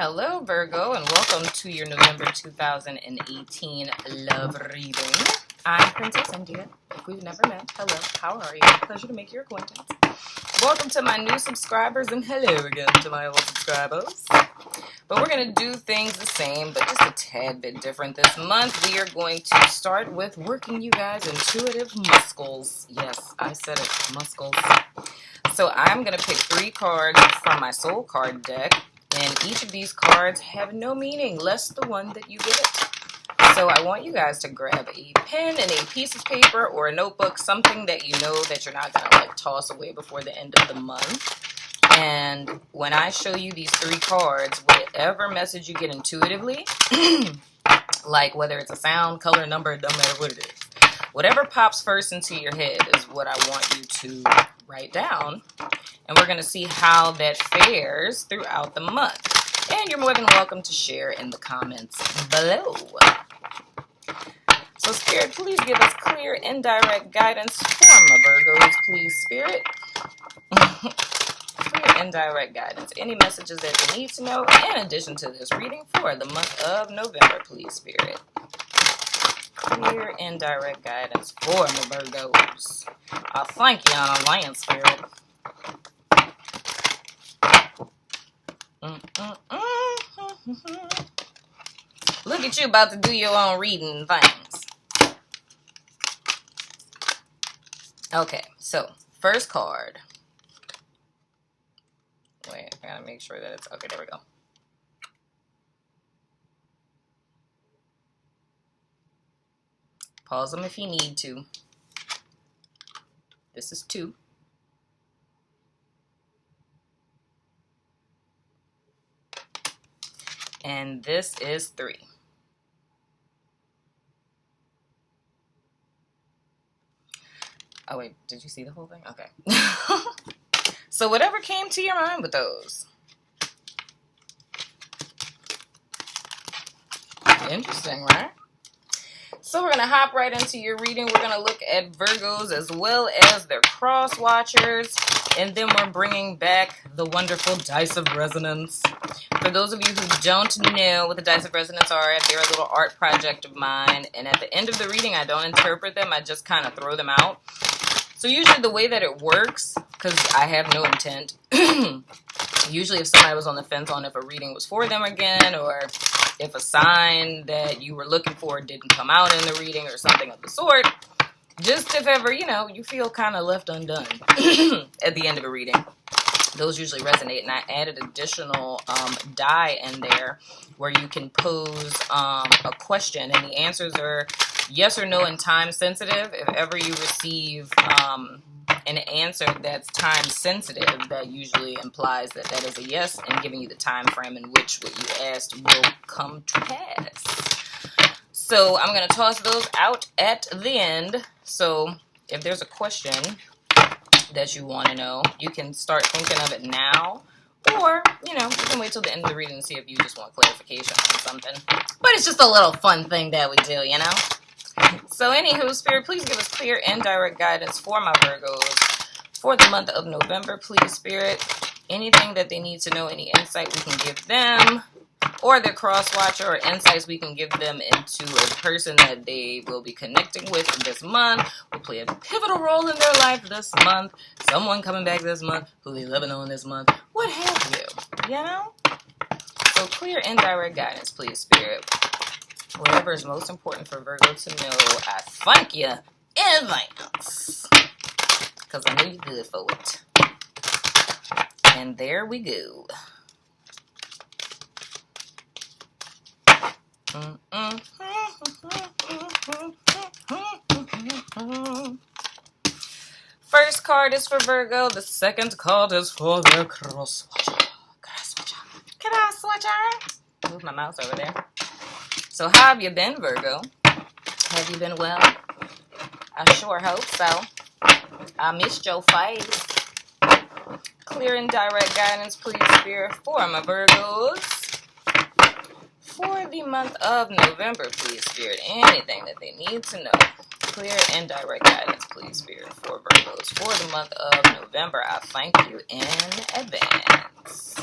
Hello, Virgo, and welcome to your November 2018 love reading. I'm Princess India. If we've never met, hello, how are you? Pleasure to make your acquaintance. Welcome to my new subscribers, and hello again to my old subscribers. But we're going to do things the same, but just a tad bit different this month. We are going to start with working you guys' intuitive muscles. Yes, I said it, muscles. So I'm going to pick 3 cards from my soul card deck. And each of these cards have no meaning, less the one that you give it. So I want you guys to grab a pen and a piece of paper or a notebook, something that you know that you're not going to toss away before the end of the month. And when I show you these 3 cards, whatever message you get intuitively, like whether it's a sound, color, number, it doesn't matter what it is. Whatever pops first into your head is what I want you to write down. And we're going to see how that fares throughout the month. And you're more than welcome to share in the comments below. So, Spirit, please give us clear, indirect guidance for my Virgos, please, Spirit. Clear, indirect guidance. Any messages that you need to know in addition to this reading for the month of November, please, Spirit. Clear, indirect guidance for my Virgos. I'll thank you on a land, Spirit. Look at you about to do your own reading things. Okay, so first card. Wait, I gotta make sure that it's okay. There we go. Pause them if you need to. This is 2. And this is 3. Oh, wait. Did you see the whole thing? Okay. So whatever came to your mind with those. Interesting, right? So we're going to hop right into your reading. We're going to look at Virgos as well as their cross watchers. And then we're bringing back the wonderful Dice of Resonance. For those of you who don't know what the Dice of Resonance are, they're a little art project of mine. And at the end of the reading, I don't interpret them. I just kind of throw them out. So usually the way that it works, because I have no intent, usually if somebody was on the fence on if a reading was for them again, or if a sign that you were looking for didn't come out in the reading or something of the sort, just if ever, you feel kind of left undone at the end of a reading. Those usually resonate, and I added additional die in there where you can pose a question, and the answers are yes or no and time sensitive. If ever you receive an answer that's time sensitive, that usually implies that that is a yes, and giving you the time frame in which what you asked will come to pass. So I'm going to toss those out at the end. So if there's a question that you want to know, you can start thinking of it now, or you can wait till the end of the reading and see if you just want clarification on something. But it's just a little fun thing that we do, So anywho, Spirit, please give us clear and direct guidance for my Virgos for the month of November, please, Spirit. Anything that they need to know, any insight we can give them, or their cross-watcher, or insights we can give them into a person that they will be connecting with this month, will play a pivotal role in their life this month, someone coming back this month, who they loving on this month, what have you, So clear and direct guidance, please, Spirit. Whatever is most important for Virgo to know, I thank you in advance, because I know you're good for it. And there we go. First card is for Virgo. The second card is for the crosswatcher. Crosswatcher. Move my mouse over there. So how have you been, Virgo? Have you been well? I sure hope so. I missed your face. Clear and direct guidance, please, Spirit, for my Virgos. For the month of November, please, Spirit, anything that they need to know. Clear and direct guidance, please, Spirit, for Virgos. For the month of November, I thank you in advance.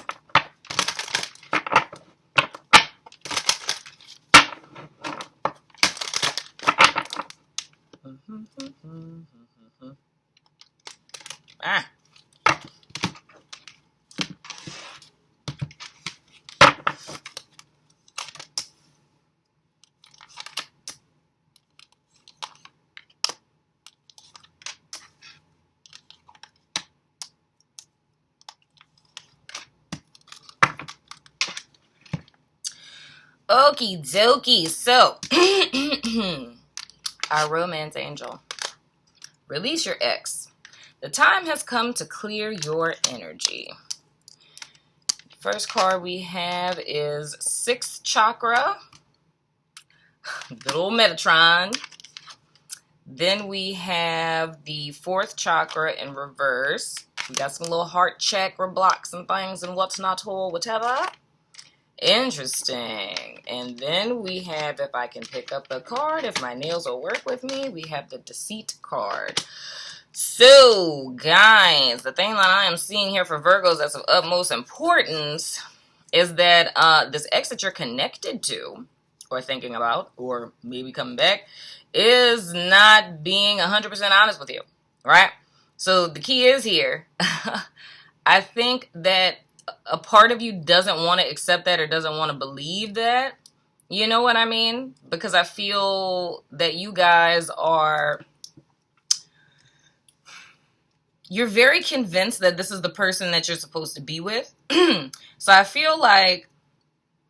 Okie dokie. So, our romance angel. Release your ex. The time has come to clear your energy. First card we have is 6th chakra. Good old Metatron. Then we have the 4th chakra in reverse. We got some little heart chakra blocks and things and what's not or whatever. Interesting. And then we have, if I can pick up the card, if my nails will work with me, we have the Deceit card. So, guys, the thing that I am seeing here for Virgos that's of utmost importance is that this ex that you're connected to, or thinking about, or maybe coming back, is not being 100% honest with you, right? So the key is here, I think that a part of you doesn't want to accept that or doesn't want to believe that. You know what I mean? Because I feel that you guys are... You're very convinced that this is the person that you're supposed to be with. So I feel like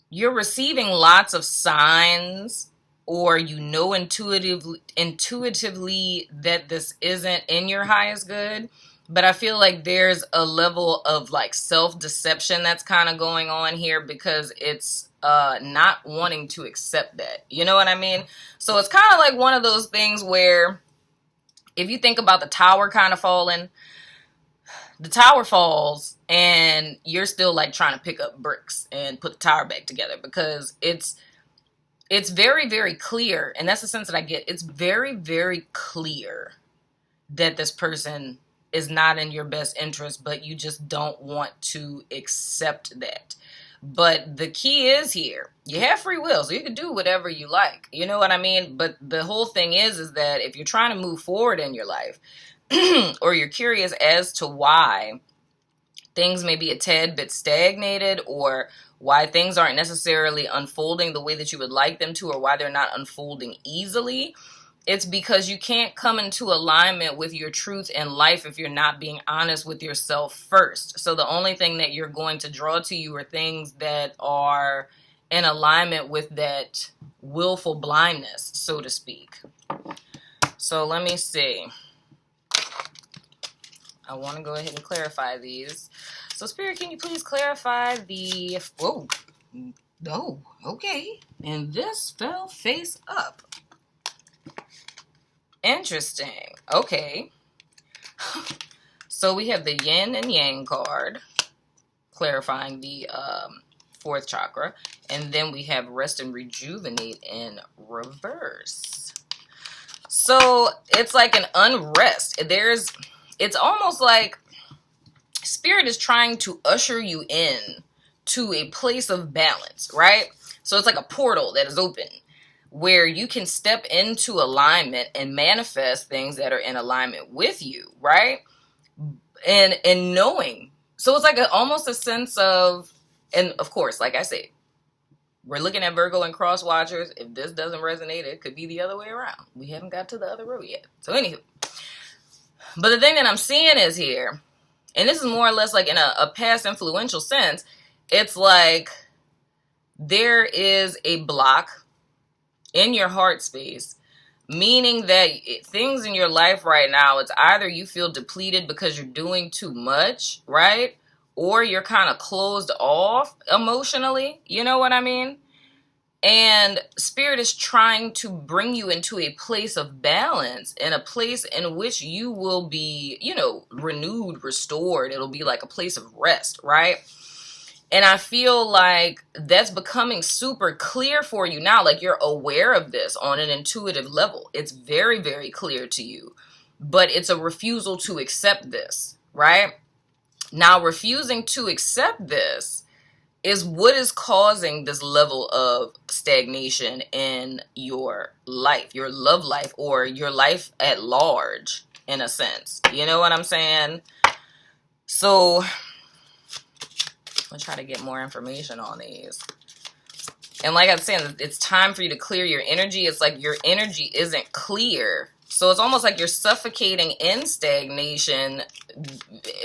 you're receiving lots of signs, or you know intuitively that this isn't in your highest good. But I feel like there's a level of like self-deception that's kind of going on here, because it's not wanting to accept that. You know what I mean? So it's kind of like one of those things where, if you think about the tower kind of falling, the tower falls and you're still like trying to pick up bricks and put the tower back together, because it's very, very clear. And that's the sense that I get. It's very, very clear that this person is not in your best interest, but you just don't want to accept that. But the key is here, you have free will, so you can do whatever you like. You know what I mean? But the whole thing is that if you're trying to move forward in your life, or you're curious as to why things may be a tad bit stagnated, or why things aren't necessarily unfolding the way that you would like them to, or why they're not unfolding easily, it's because you can't come into alignment with your truth in life if you're not being honest with yourself first. So the only thing that you're going to draw to you are things that are in alignment with that willful blindness, so to speak. So let me see. I want to go ahead and clarify these. So Spirit, can you please clarify the... Whoa. Oh, okay. And this fell face up. Interesting. Okay. So we have the yin and yang card, clarifying the 4th chakra. And then we have rest and rejuvenate in reverse. So it's like an unrest. It's almost like Spirit is trying to usher you in to a place of balance, right? So it's like a portal that is open, where you can step into alignment and manifest things that are in alignment with you, right? And knowing. So it's like almost a sense of, and of course, like I said, we're looking at Virgo and crosswatchers. If this doesn't resonate, it could be the other way around. We haven't got to the other row yet. So anywho. But the thing that I'm seeing is here, and this is more or less like in a past influential sense, it's like there is a block in your heart space, meaning that things in your life right now, it's either you feel depleted because you're doing too much, right? Or you're kind of closed off emotionally. You know what I mean? And Spirit is trying to bring you into a place of balance, and a place in which you will be, renewed, restored. It'll be like a place of rest, right? And I feel like that's becoming super clear for you now. Like you're aware of this on an intuitive level. It's very, very clear to you. But it's a refusal to accept this, right? Now, refusing to accept this is what is causing this level of stagnation in your life, your love life, or your life at large, in a sense. You know what I'm saying? So I'll try to get more information on these. And like I was saying, it's time for you to clear your energy. It's like your energy isn't clear. So it's almost like you're suffocating in stagnation,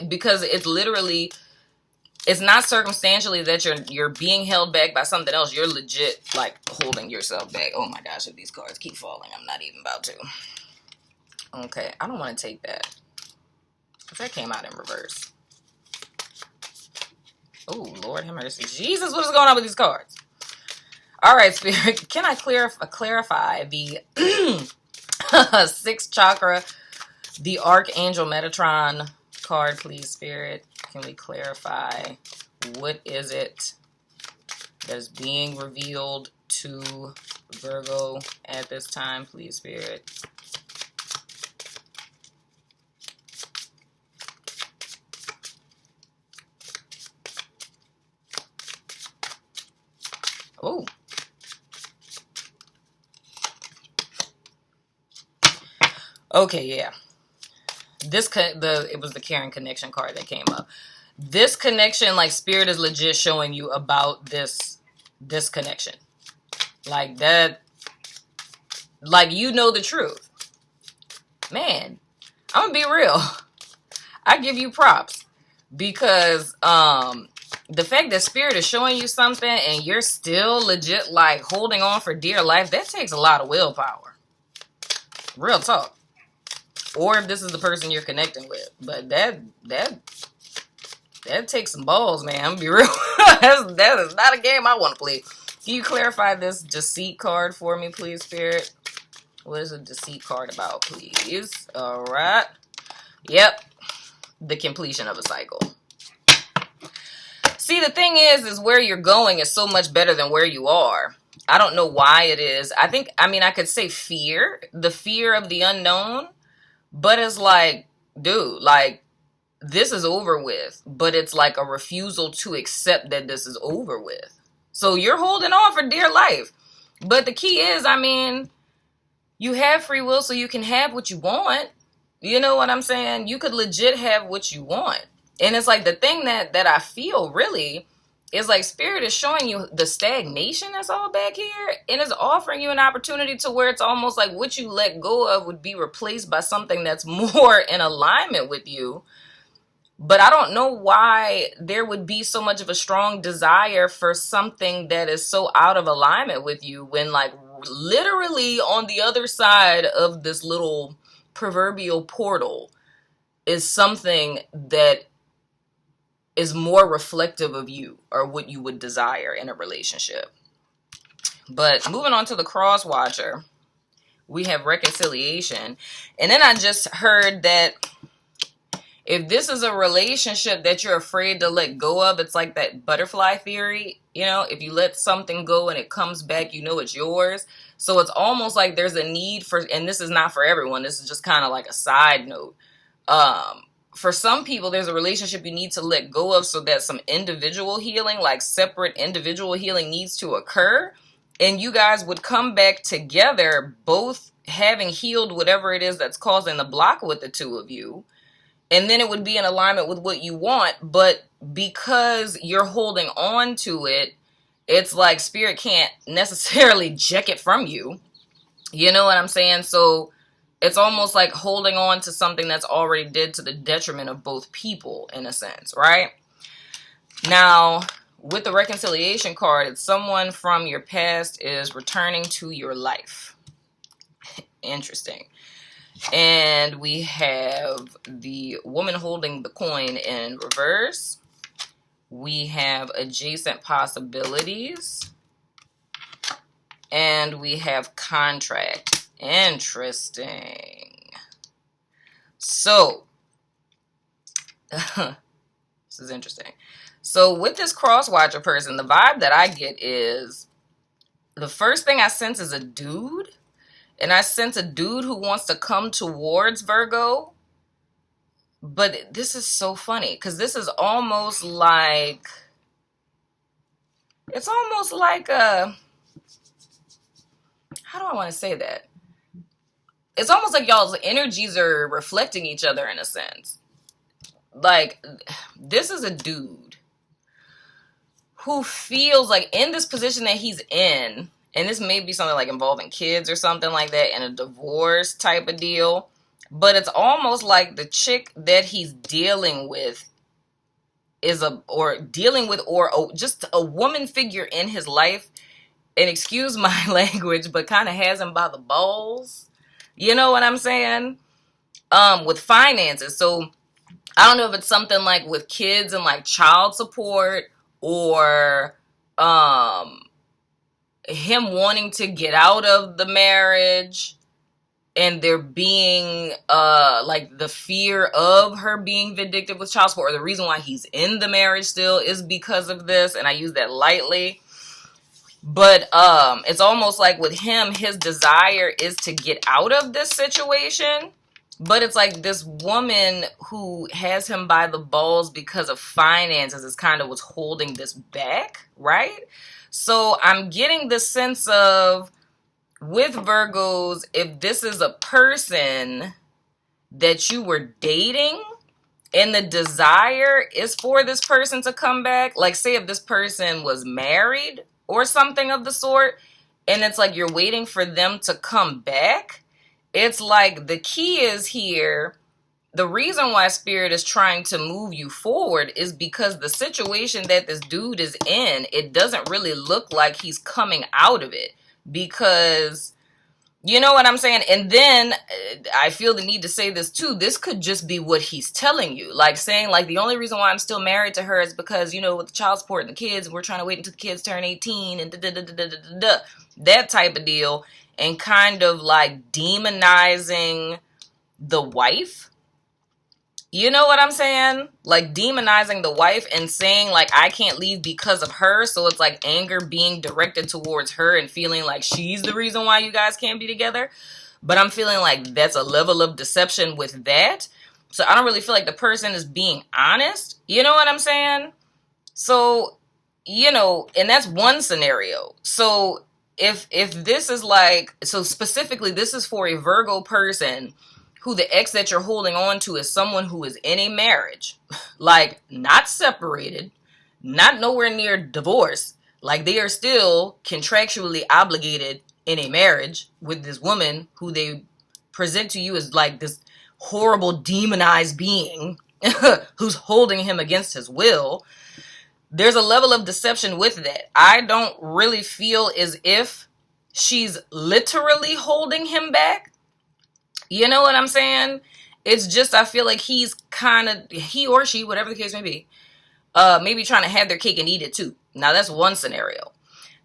because it's literally it's not circumstantially that you're being held back by something else. You're legit like holding yourself back. Oh my gosh, if these cards keep falling, I'm not even about to. Okay, I don't want to take that. That came out in reverse. Oh, Lord have mercy. Jesus, what is going on with these cards? All right, Spirit, can I clarify the 6th chakra, the Archangel Metatron card, please, Spirit? Can we clarify what is it that is being revealed to Virgo at this time, please, Spirit? Oh. Okay, yeah. It was the Caring Connection card that came up. This connection, like, Spirit is legit showing you about this connection. Like, that, like, you know the truth. Man, I'm gonna be real. I give you props. Because, the fact that Spirit is showing you something and you're still legit, like, holding on for dear life, that takes a lot of willpower. Real talk. Or if this is the person you're connecting with. But that takes some balls, man. I'm gonna be real. that is not a game I want to play. Can you clarify this deceit card for me, please, Spirit? What is a deceit card about, please? All right. Yep. The completion of a cycle. See, the thing is where you're going is so much better than where you are. I don't know why it is. I could say fear. The fear of the unknown. But it's like, dude, like, this is over with. But it's like a refusal to accept that this is over with. So you're holding on for dear life. But the key is, I mean, you have free will so you can have what you want. You know what I'm saying? You could legit have what you want. And it's like the thing that I feel really is like Spirit is showing you the stagnation that's all back here. And it's offering you an opportunity to where it's almost like what you let go of would be replaced by something that's more in alignment with you. But I don't know why there would be so much of a strong desire for something that is so out of alignment with you when, like, literally on the other side of this little proverbial portal is something that is more reflective of you or what you would desire in a relationship. But moving on to the crosswatcher, we have reconciliation. And then I just heard that if this is a relationship that you're afraid to let go of, it's like that butterfly theory. You know, if you let something go and it comes back, you know it's yours. So it's almost like there's a need for, and this is not for everyone, this is just kind of like a side note. For some people, there's a relationship you need to let go of so that some individual healing, like separate individual healing, needs to occur. And you guys would come back together, both having healed whatever it is that's causing the block with the two of you. And then it would be in alignment with what you want. But because you're holding on to it, it's like Spirit can't necessarily jack it from you. You know what I'm saying? So it's almost like holding on to something that's already dead to the detriment of both people, in a sense, right? Now, with the reconciliation card, it's someone from your past is returning to your life. Interesting. And we have the woman holding the coin in reverse. We have adjacent possibilities. And we have contract. Interesting. So, this is interesting. So, with this crosswatcher person, the vibe that I get is the first thing I sense is a dude. And I sense a dude who wants to come towards Virgo. But this is so funny because this is almost like, it's almost like a, how do I want to say that? It's almost like y'all's energies are reflecting each other in a sense. Like, this is a dude who feels like in this position that he's in, and this may be something like involving kids or something like that, and a divorce type of deal. But it's almost like the chick that he's dealing with or dealing with, or just a woman figure in his life, and excuse my language, but kind of has him by the balls. You know what I'm saying? With finances. So I don't know if it's something like with kids and like child support, or him wanting to get out of the marriage, and there being like the fear of her being vindictive with child support, or the reason why he's in the marriage still is because of this, and I use that lightly. But it's almost like with him, his desire is to get out of this situation. But it's like this woman who has him by the balls because of finances is kind of what's holding this back, right? So I'm getting the sense of, with Virgos, if this is a person that you were dating and the desire is for this person to come back, like say if this person was married or something of the sort, and it's like you're waiting for them to come back, it's like the key is here. The reason why Spirit is trying to move you forward is because the situation that this dude is in, it doesn't really look like he's coming out of it. Because, you know what I'm saying? And then I feel the need to say this too. This could just be what he's telling you. Like saying like the only reason why I'm still married to her is because, you know, with the child support and the kids, we're trying to wait until the kids turn 18 and that type of deal. And kind of like demonizing the wife. You know what I'm saying? Like demonizing the wife and saying like, I can't leave because of her. So it's like anger being directed towards her and feeling like she's the reason why you guys can't be together. But I'm feeling like that's a level of deception with that. So I don't really feel like the person is being honest. You know what I'm saying? So, you know, and that's one scenario. So if this is like, so specifically this is for a Virgo person who the ex that you're holding on to is someone who is in a marriage, like not separated, not nowhere near divorce, like they are still contractually obligated in a marriage with this woman who they present to you as like this horrible demonized being who's holding him against his will. There's a level of deception with that. I don't really feel as if she's literally holding him back. You know what I'm saying? It's just, I feel like he's kind of, he or she, whatever the case may be, maybe trying to have their cake and eat it too. Now, that's one scenario.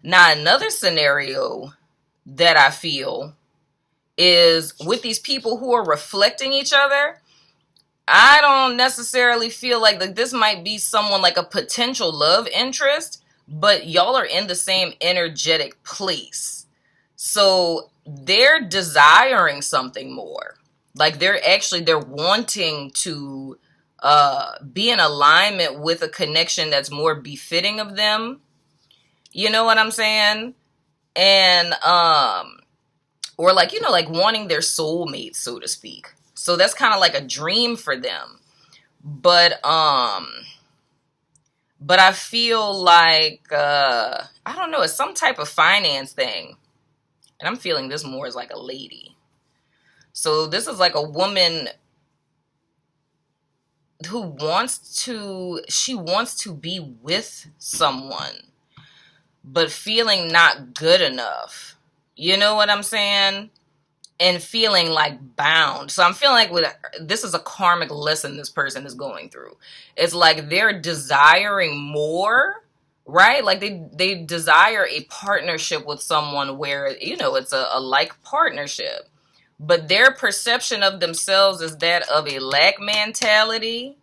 Now, another scenario that I feel is with these people who are reflecting each other. I don't necessarily feel like this might be someone like a potential love interest, but y'all are in the same energetic place. So they're desiring something more. Like they're wanting to be in alignment with a connection that's more befitting of them. You know what I'm saying? And or like, you know, like wanting their soulmate, so to speak. So that's kind of like a dream for them. But I feel like I don't know, it's some type of finance thing. And I'm feeling this more as like a lady. So this is like a woman who wants to be with someone, but feeling not good enough. You know what I'm saying? And feeling like bound. So I'm feeling like this is a karmic lesson this person is going through. It's like they're desiring more, right? Like they desire a partnership with someone where, you know, it's a like partnership. But their perception of themselves is that of a lack mentality.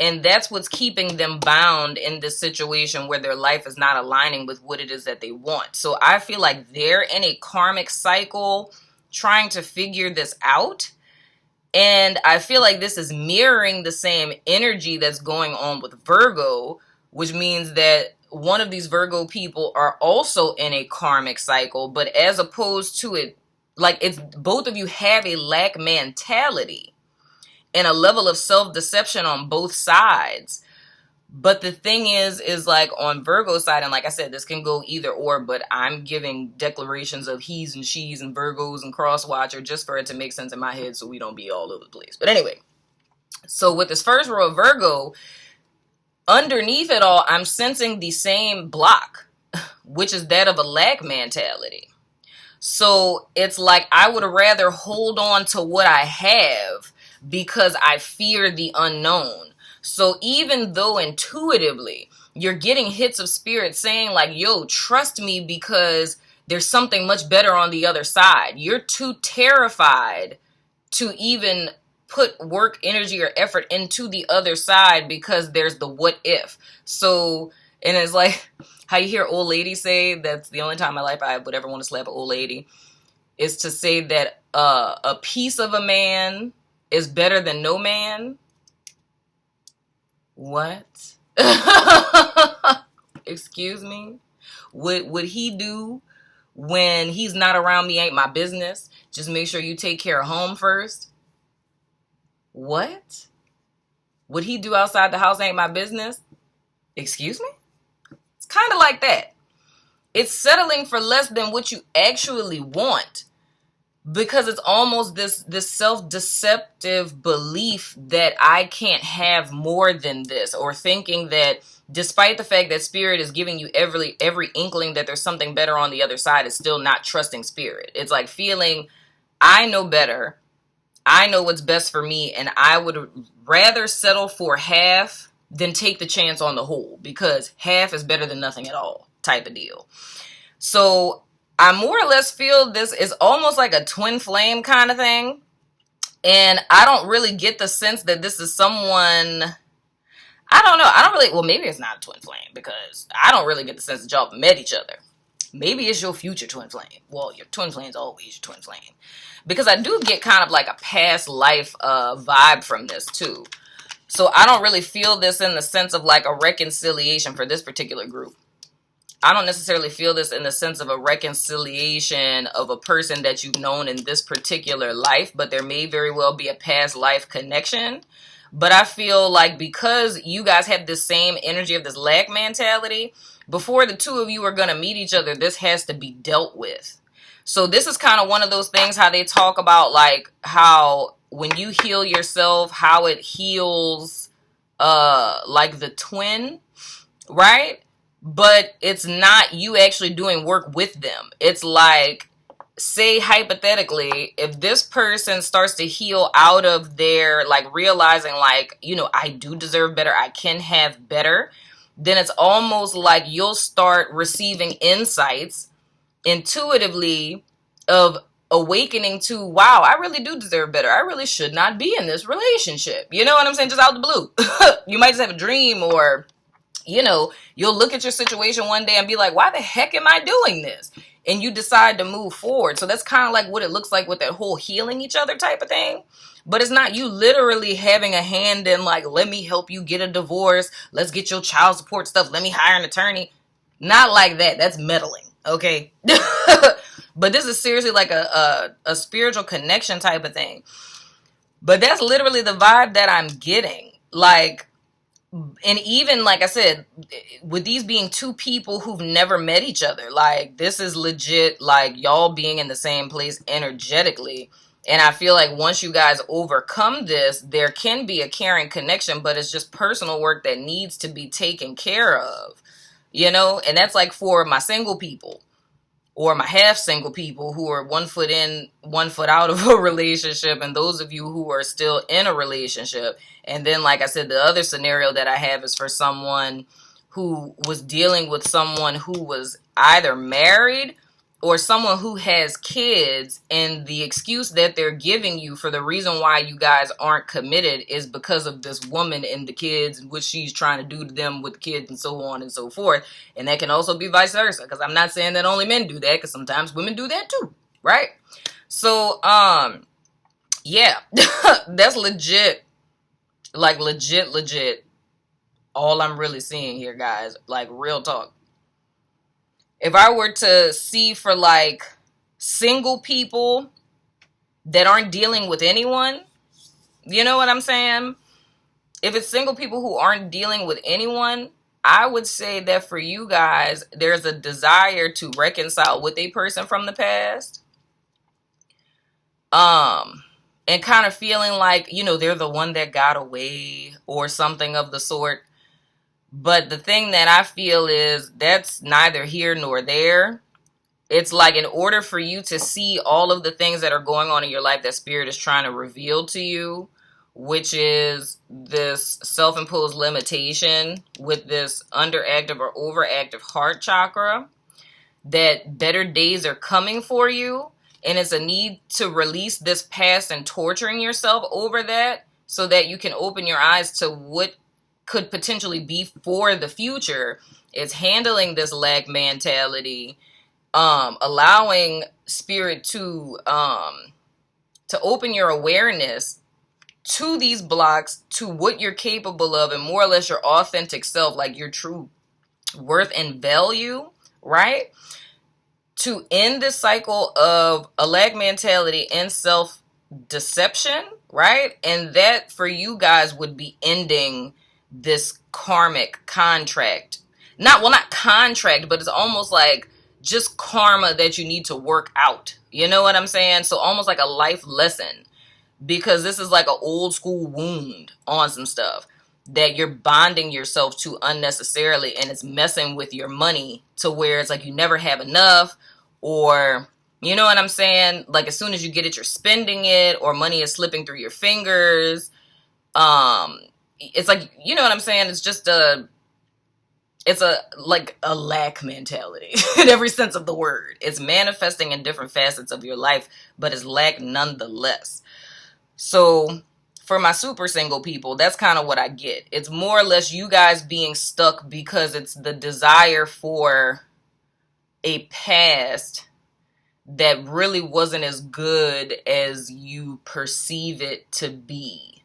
And that's what's keeping them bound in this situation where their life is not aligning with what it is that they want. So I feel like they're in a karmic cycle trying to figure this out. And I feel like this is mirroring the same energy that's going on with Virgo, which means that one of these Virgo people are also in a karmic cycle, but as opposed to it, like it's both of you have a lack mentality and a level of self-deception on both sides. But the thing is like on Virgo's side, and like I said, this can go either or, but I'm giving declarations of he's and she's and Virgos and crosswatcher just for it to make sense in my head so we don't be all over the place. But anyway, so with this first row of Virgo, underneath it all, I'm sensing the same block, which is that of a lack mentality. So it's like I would rather hold on to what I have because I fear the unknown. So even though intuitively you're getting hits of spirit saying like, yo, trust me because there's something much better on the other side, you're too terrified to even put work, energy, or effort into the other side because there's the what if. So, and it's like how you hear old ladies say, that's the only time in my life I would ever want to slap an old lady, is to say that a piece of a man is better than no man. What? Excuse me? What he do when he's not around me ain't my business. Just make sure you take care of home first. What? What he do outside the house ain't my business? Excuse me? It's kind of like that. It's settling for less than what you actually want because it's almost this self-deceptive belief that I can't have more than this, or thinking that despite the fact that spirit is giving you every inkling that there's something better on the other side, is still not trusting spirit. It's like feeling I know better. I know what's best for me, and I would rather settle for half than take the chance on the whole, because half is better than nothing at all type of deal. So I more or less feel this is almost like a twin flame kind of thing. And I don't really get the sense that this is someone, I don't know. I don't really, well, maybe it's not a twin flame because I don't really get the sense that y'all have met each other. Maybe it's your future twin flame. Well, your twin flame's always your twin flame. Because I do get kind of like a past life vibe from this too. So I don't really feel this in the sense of like a reconciliation for this particular group. I don't necessarily feel this in the sense of a reconciliation of a person that you've known in this particular life, but there may very well be a past life connection. But I feel like because you guys have this same energy of this lack mentality, before the two of you are going to meet each other, this has to be dealt with. So this is kind of one of those things how they talk about like how when you heal yourself, how it heals like the twin, right? But it's not you actually doing work with them. It's like, say hypothetically, if this person starts to heal out of their like realizing like, you know, I do deserve better, I can have better, then it's almost like you'll start receiving insights intuitively of awakening to, wow, I really do deserve better. I really should not be in this relationship. You know what I'm saying? Just out the blue. You might just have a dream, or you know, you'll look at your situation one day and be like, why the heck am I doing this? And you decide to move forward. So that's kind of like what it looks like with that whole healing each other type of thing. But it's not you literally having a hand in like, let me help you get a divorce. Let's get your child support stuff. Let me hire an attorney. Not like that. That's meddling. Okay. But this is seriously like a spiritual connection type of thing. But that's literally the vibe that I'm getting. Like, and even like I said, with these being two people who've never met each other, like this is legit like y'all being in the same place energetically. And I feel like once you guys overcome this, there can be a caring connection, but it's just personal work that needs to be taken care of, you know? And that's like for my single people or my half single people who are 1 foot in, 1 foot out of a relationship, and those of you who are still in a relationship. And then, like I said, the other scenario that I have is for someone who was dealing with someone who was either married or someone who has kids, and the excuse that they're giving you for the reason why you guys aren't committed is because of this woman and the kids and what she's trying to do to them with the kids and so on and so forth. And that can also be vice versa, because I'm not saying that only men do that, because sometimes women do that too, right? So, yeah, that's legit, like legit, all I'm really seeing here, guys, like real talk. If I were to see for like single people that aren't dealing with anyone, you know what I'm saying? If it's single people who aren't dealing with anyone, I would say that for you guys, there's a desire to reconcile with a person from the past. And kind of feeling like, you know, they're the one that got away or something of the sort. But the thing that I feel is that's neither here nor there. It's like in order for you to see all of the things that are going on in your life that Spirit is trying to reveal to you, which is this self-imposed limitation with this underactive or overactive heart chakra, that better days are coming for you, and it's a need to release this past and torturing yourself over that so that you can open your eyes to what could potentially be for the future. It's handling this lack mentality, allowing Spirit to open your awareness to these blocks, to what you're capable of, and more or less your authentic self, like your true worth and value, right? To end this cycle of a lack mentality and self-deception, right? And that for you guys would be ending this karmic contract. Not contract, but it's almost like just karma that you need to work out. You know what I'm saying? So almost like a life lesson. Because this is like an old school wound on some stuff that you're bonding yourself to unnecessarily, and it's messing with your money to where it's like you never have enough, or you know what I'm saying? Like as soon as you get it, you're spending it, or money is slipping through your fingers. It's like, you know what I'm saying? It's just like a lack mentality in every sense of the word. It's manifesting in different facets of your life, but it's lack nonetheless. So for my super single people, that's kind of what I get. It's more or less you guys being stuck because it's the desire for a past that really wasn't as good as you perceive it to be.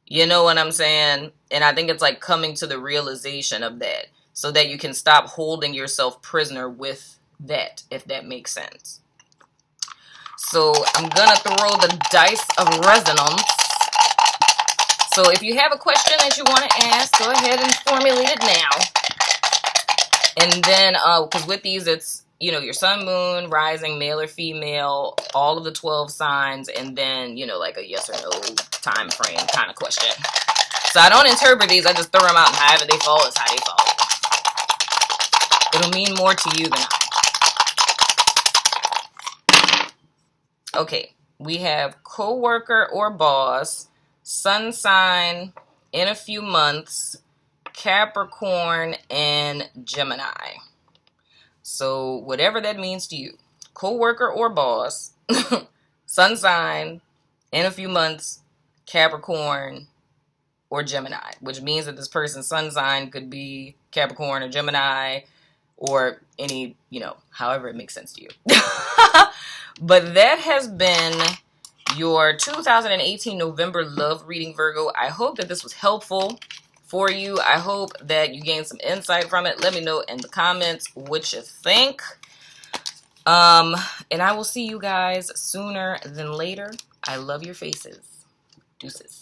You know what I'm saying? And I think it's like coming to the realization of that so that you can stop holding yourself prisoner with that, if that makes sense. So I'm going to throw the dice of resonance. So if you have a question that you want to ask, go ahead and formulate it now. And then, because with these, it's, you know, your sun, moon, rising, male or female, all of the 12 signs, and then, you know, like a yes or no time frame kind of question. So I don't interpret these. I just throw them out, and however they fall is how they fall. It'll mean more to you than I. Okay, we have co-worker or boss, sun sign, in a few months, Capricorn, and Gemini. So whatever that means to you, co-worker or boss, sun sign, in a few months, Capricorn, or Gemini, which means that this person's sun sign could be Capricorn or Gemini, or any, you know, however it makes sense to you. But that has been your 2018 November love reading, Virgo. I hope that this was helpful for you. I hope that you gained some insight from it. Let me know in the comments what you think. And I will see you guys sooner than later. I love your faces. Deuces.